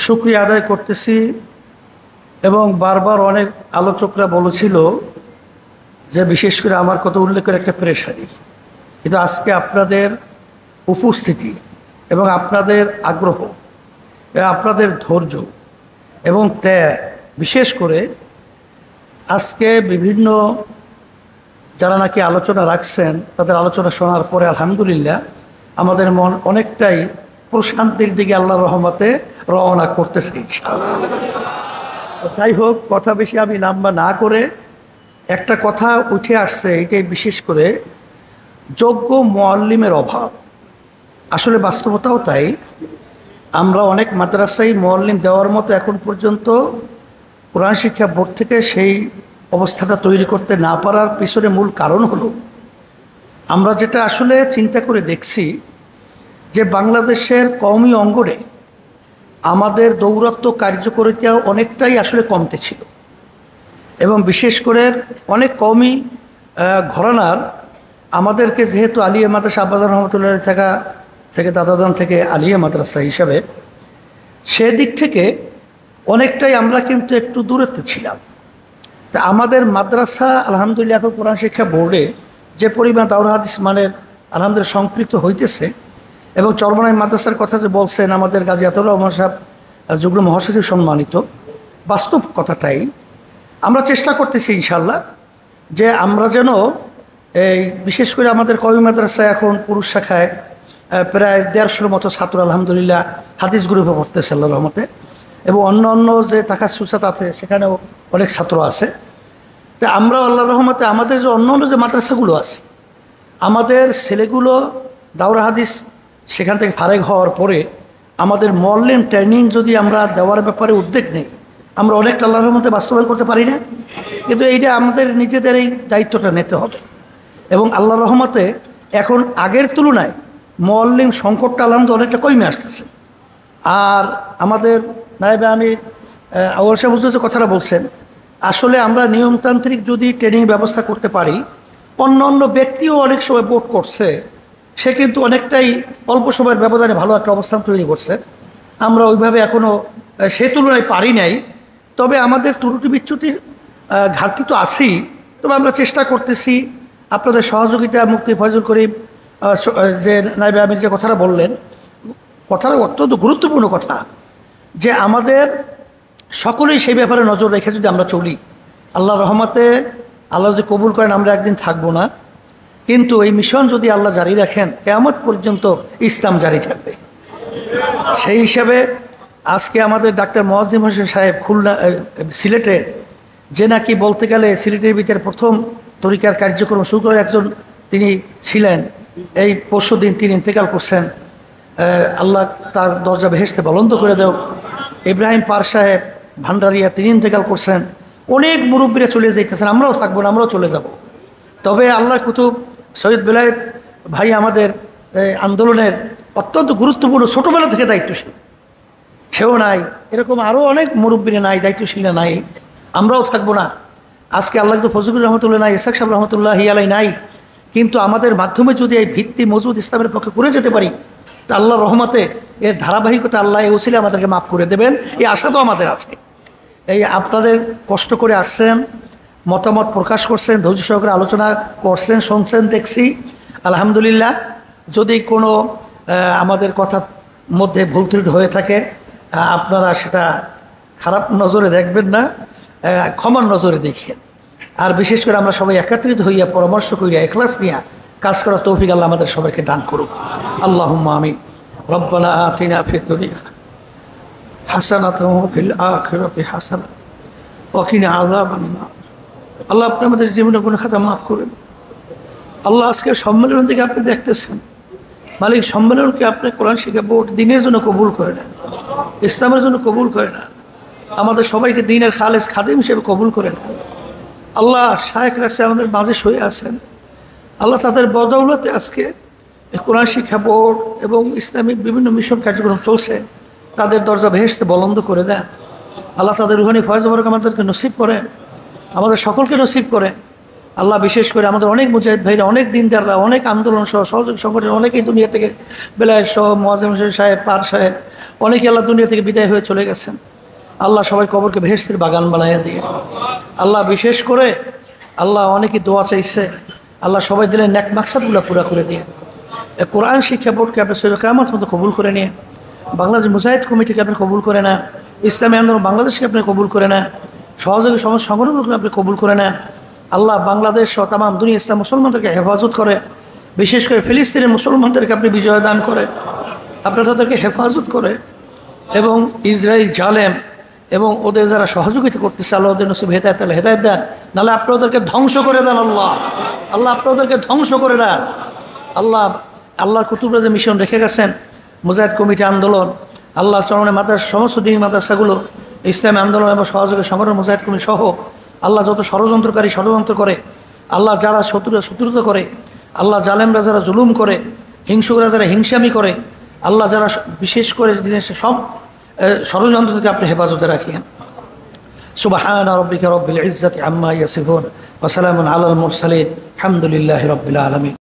শুকরিয়া আদায় করতেছি। এবং বারবার অনেক আলোচকরা বলেছিল যে বিশেষ করে আমার কথা উল্লেখ করে একটা প্রেশারি, কিন্তু আজকে আপনাদের উপস্থিতি এবং আপনাদের আগ্রহ, আপনাদের ধৈর্য এবং ত্যাগ, বিশেষ করে আজকে বিভিন্ন যারা নাকি আলোচনা রাখছেন তাদের আলোচনা শোনার পরে আলহামদুলিল্লাহ আমাদের মন অনেকটাই প্রশান্তির দিকে আল্লাহর রহমতে রওনা করতেছে ইনশাআল্লাহ। যাই হোক, কথা বেশি আমি লম্বা না করে একটা কথা উঠে আসছে, এটাই বিশেষ করে যোগ্য মুআল্লিমের অভাব। আসলে বাস্তবতাও তাই। আমরা অনেক মাদ্রাসায় মুআল্লিম দেওয়ার মতো এখন পর্যন্ত কোরআন শিক্ষা বোর্ড থেকে সেই অবস্থাটা তৈরি করতে না পারার পিছনে মূল কারণ হলো আমরা যেটা আসলে চিন্তা করে দেখছি যে বাংলাদেশের কওমি অঙ্গনে আমাদের দৌরাত্ম্য কার্যকরিতা অনেকটাই আসলে কমতে ছিল, এবং বিশেষ করে অনেক কওমি ঘরানার আমাদেরকে যেহেতু আলিয়া মাদ্রাসা আব্বাজান রহমতুল্লাহ থেকে দাদাদান থেকে আলিয়া মাদ্রাসা হিসাবে সেদিক থেকে অনেকটাই আমরা কিন্তু একটু দূরত্বে ছিলাম। তা আমাদের মাদ্রাসা আলহামদুলিল্লাহ এখন কোরআন শিক্ষা বোর্ডে যে পরিমাণ দাওরা হাদিস মানের আলহামদুলিল্লাহ সম্পৃক্ত হইতেছে, এবং চরমনাই মাদ্রাসার কথা যে বলছেন আমাদের গাজী আতাউর রহমান সাহেব যুগ্ম মহাসচিব সম্মানিত, বাস্তব কথাটাই আমরা চেষ্টা করতেছি ইনশাল্লাহ যে আমরা যেন এই বিশেষ করে আমাদের কওমি মাদ্রাসায় এখন পুরুষ শাখায় প্রায় 150-র মতো ছাত্র আলহামদুলিল্লাহ হাদিস গ্রুপে পড়তেছে আল্লাহর রহমতে, এবং অন্য অন্য যে তাকাসুসাত আছে সেখানেও অনেক ছাত্র আছে। তো আমরা আল্লাহর রহমতে আমাদের যে অন্য অন্য যে মাদ্রাসাগুলো আছে আমাদের ছেলেগুলো দাওরা হাদিস সেখান থেকে ফারেক হওয়ার পরে আমাদের মুআল্লিম ট্রেনিং যদি আমরা দেওয়ার ব্যাপারে উদ্যোগ নেই, আমরা অনেকটা আল্লাহর রহমতে বাস্তবায়ন করতে পারি না। কিন্তু এইটা আমাদের নিজেদের এই দায়িত্বটা নিতে হবে, এবং আল্লাহর রহমতে এখন আগের তুলনায় মুআল্লিম সংকটটা আলহামদুলিল্লাহ অনেকটা কমে আসতেছে। আর আমাদের নায়েবে আমির আউয়াল সাহেব হুজুর যে কথাটা বলছেন, আসলে আমরা নিয়মতান্ত্রিক যদি ট্রেনিং ব্যবস্থা করতে পারি, অন্য অন্য ব্যক্তিও অনেক সময় বোর্ড করছে, সে কিন্তু অনেকটাই অল্প সময়ের ব্যবধানে ভালো একটা অবস্থান তৈরি করছে। আমরা ওইভাবে এখনও সে তুলনায় পারি নাই, তবে আমাদের ত্রুটি বিচ্যুতির ঘাটতি তো আছেই। তবে আমরা চেষ্টা করতেছি আপনাদের সহযোগিতা, মুফতি ফয়জুল করিম যে নায়েবে আমির যে কথাটা বললেন, কথাটা অত্যন্ত গুরুত্বপূর্ণ কথা, যে আমাদের সকলেই সেই ব্যাপারে নজর রেখে যদি আমরা চলি, আল্লাহর রহমতে আল্লাহ যদি কবুল করেন আমরা একদিন থাকবো না, কিন্তু এই মিশন যদি আল্লাহ জারি রাখেন কিয়ামত পর্যন্ত ইসলাম জারি থাকবে। সেই হিসাবে আজকে আমাদের ডাক্তার মোয়াজ্জেম হোসেন সাহেব খুলনা সিলেটের, যে নাকি বলতে গেলে সিলেটের ভিতরে প্রথম তরিকার কার্যক্রম শুরু করে একজন তিনি ছিলেন, এই পরশু দিন তিনি ইন্তেকাল করছেন, আল্লাহ তার দরজা বেহেশতে বলন্দ করে দেও। ইব্রাহিম পার সাহেব ভান্ডারিয়া তিনি ইন্তেকাল করছেন। অনেক মুরব্বীরা চলে যাইতেছেন, আমরাও থাকবো না, আমরাও চলে যাব। তবে আল্লাহর কুতুব সৈয়দ বেলায়েত ভাই আমাদের আন্দোলনের অত্যন্ত গুরুত্বপূর্ণ, ছোটোবেলা থেকে দায়িত্বশীল, সেও নাই, এরকম আরও অনেক মুরব্বীরা নাই, দায়িত্বশীলরা নাই, আমরাও থাকবো না। আজকে আল্লাহ তো ফজলুর রহমতুল্লাহ নাই, ইসাক সাহেব রহমতুল্লাহ আলাই নাই, কিন্তু আমাদের মাধ্যমে যদি এই ভিত্তি মজবুত ইসলামের পক্ষে করে যেতে পারি, তা আল্লাহর রহমতে এর ধারাবাহিকতা আল্লাহ এই ওসিলে আমাদেরকে মাফ করে দেবেন, এই আশা তো আমাদের আছে। এই আপনাদের কষ্ট করে আসছেন, মতামত প্রকাশ করছেন, ধৈর্য সহকারে আলোচনা করছেন, শুনছেন, দেখছি আলহামদুলিল্লাহ। যদি কোনো আমাদের কথার মধ্যে ভুল ত্রুটি হয়ে থাকে আপনারা সেটা খারাপ নজরে দেখবেন না, ক্ষমার নজরে দেখেন। আর বিশেষ করে আমরা সবাই একত্রিত হইয়া পরামর্শ করিয়া ইখলাস নিয়া কাজ করার তৌফিক আল্লাহ আমাদের সবাইকে দান করুক। আল্লাহুম্মা আমিন। রব্বানা আতিনা ফিদ দুনিয়া হাসানাতাও ওয়া ফিল আখিরাতি হাসানাতাও ওয়া কিনা আযাবান নার। আল্লাহ আপনি আমাদের জীবনের গুনাহ খাতা মাফ করেন। আল্লাহ আজকে সম্মেলন থেকে আপনি দেখতেছেন, মালিক সম্মেলনকে আপনি কোরআন শিক্ষা বোর্ড দিনের জন্য কবুল করে নেন, ইসলামের জন্য কবুল করে নেন, আমাদের সবাইকে দিনের খালেস খাদিম হিসেবে কবুল করে নেন। আল্লাহ শায়েখ রাসে আমাদের মাঝে শুয়ে আছেন, আল্লাহ তাদের বদৌলতে আজকে কোরআন শিক্ষা বোর্ড এবং ইসলামিক বিভিন্ন মিশন কার্যক্রম চলছে, তাদের দরজা বেহেশতে বলন্দ করে দেন। আল্লাহ তাদের রুহানি ফয়েজ বরকত আমাদেরকে নসিব করেন, আমাদের সকলকে নসিব করে। আল্লাহ বিশেষ করে আমাদের অনেক মুজাহিদ ভাইরা, অনেক দিনদাররা, অনেক আন্দোলন সহ সহযোগী সংগঠন অনেকেই দুনিয়া থেকে বেলায়েত সহ মোয়াজ্জেম হোসেন সাহেব, পার সাহেব, অনেকে আল্লাহ দুনিয়া থেকে বিদায় হয়ে চলে গেছেন। আল্লাহ সবাই কবরকে বেহেশতের বাগান বানাইয়া দিয়ে। আল্লাহ বিশেষ করে আল্লাহ অনেকে দোয়া চাইছে, আল্লাহ সবাই দিলে নেক মাকসাদগুলো পুরা করে দিয়ে। কোরআন শিক্ষা বোর্ডকে আপনি সৈয়দ কিয়ামত মতো কবুল করে নিয়ে, বাংলাদেশ মুজাহিদ কমিটিকে আপনি কবুল করে নেন, ইসলামী আন্দোলন বাংলাদেশকে আপনি কবুল করে নেন, সহযোগী সমাজ সংগঠনগুলো আপনি কবুল করে নেন। আল্লাহ বাংলাদেশ ও তামাম দুনিয়া ইসলাম মুসলমানদেরকে হেফাজত করে, বিশেষ করে ফিলিস্তিনের মুসলমানদেরকে আপনি বিজয় দান করে, আপনি তাদেরকে হেফাজত করে, এবং ইসরায়েল জালেম এবং ওদের যারা সহযোগিতা করতেছে আল্লাহ ওদের নসিব হেদায়েত আল্লাহ হেদায়েত দেন, নাহলে আপনি ওদেরকে ধ্বংস করে দেন। আল্লাহ আল্লাহ আপনি ওদেরকে ধ্বংস করে দেন। আল্লাহ আল্লাহর কুতুবরা যে মিশন রেখে গেছেন, মুজাহিদ কমিটি আন্দোলন, আল্লাহ চরণে মাদ্রাসা সমস্ত দিনী মাদ্রাসাগুলো, ইসলামী আন্দোলন এবং সহযোগী সংগঠন মুজাহিদ কমিটি সহ আল্লাহ যত ষড়যন্ত্রকারী ষড়যন্ত্র করে, আল্লাহ যারা শত্রুতা করে, আল্লাহ জালেমরা যারা জুলুম করে, হিংসুকরা যারা হিংসামি করে, আল্লাহ যারা বিশেষ করে জিনিসের সব ষড়যন্ত্র থেকে আপনি হেফাজতে রাখিয়েন। সুবহানা রাব্বিকা রাব্বিল ইজ্জাতি আম্মা ইয়াসিফুন ওয়া সালামুন আলাল মুরসালিন আলহামদুলিল্লাহি রাব্বিল আলামিন।